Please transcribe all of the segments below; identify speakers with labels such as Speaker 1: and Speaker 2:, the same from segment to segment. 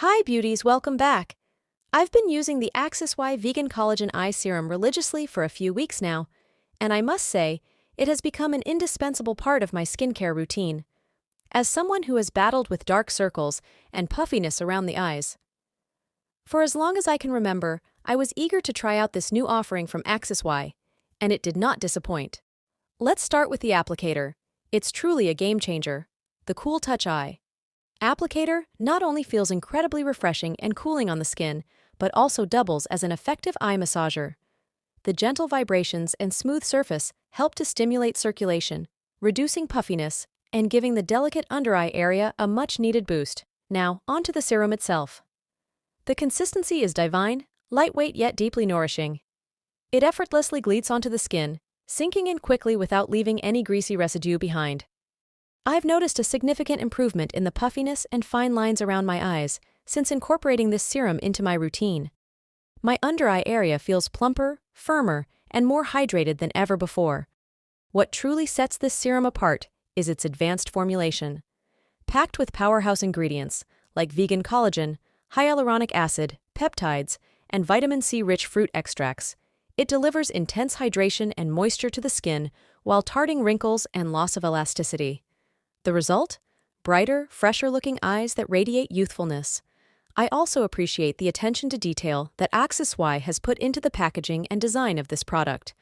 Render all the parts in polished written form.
Speaker 1: Hi beauties, welcome back. I've been using the Axis Y Vegan Collagen Eye Serum religiously for a few weeks now, and I must say, it has become an indispensable part of my skincare routine. As someone who has battled with dark circles and puffiness around the eyes, for as long as I can remember, I was eager to try out this new offering from Axis Y, and it did not disappoint. Let's start with the applicator. It's truly a game changer. The Cool Touch Eye applicator not only feels incredibly refreshing and cooling on the skin, but also doubles as an effective eye massager. The gentle vibrations and smooth surface help to stimulate circulation, reducing puffiness and giving the delicate under-eye area a much-needed boost. Now, onto the serum itself. The consistency is divine, lightweight yet deeply nourishing. It effortlessly gleats onto the skin, sinking in quickly without leaving any greasy residue behind. I've noticed a significant improvement in the puffiness and fine lines around my eyes since incorporating this serum into my routine. My under-eye area feels plumper, firmer, and more hydrated than ever before. What truly sets this serum apart is its advanced formulation. Packed with powerhouse ingredients like vegan collagen, hyaluronic acid, peptides, and vitamin C-rich fruit extracts, it delivers intense hydration and moisture to the skin while tarting wrinkles and loss of elasticity. The result? Brighter, fresher-looking eyes that radiate youthfulness. I also appreciate the attention to detail that Axis Y has put into the packaging and design of this product.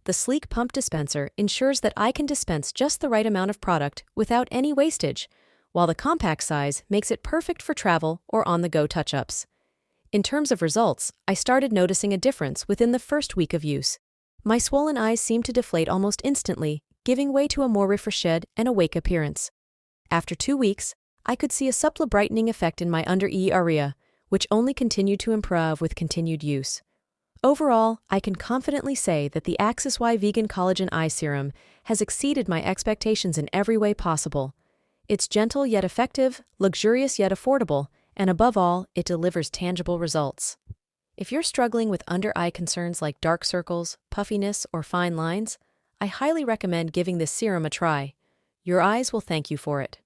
Speaker 1: The sleek pump dispenser ensures that I can dispense just the right amount of product without any wastage, while the compact size makes it perfect for travel or on-the-go touch-ups. In terms of results, I started noticing a difference within the first week of use. My swollen eyes seemed to deflate almost instantly, giving way to a more refreshed and awake appearance. After 2 weeks, I could see a subtle brightening effect in my under-eye area, which only continued to improve with continued use. Overall, I can confidently say that the Axis Y Vegan Collagen Eye Serum has exceeded my expectations in every way possible. It's gentle yet effective, luxurious yet affordable, and above all, it delivers tangible results. If you're struggling with under-eye concerns like dark circles, puffiness, or fine lines, I highly recommend giving this serum a try. Your eyes will thank you for it.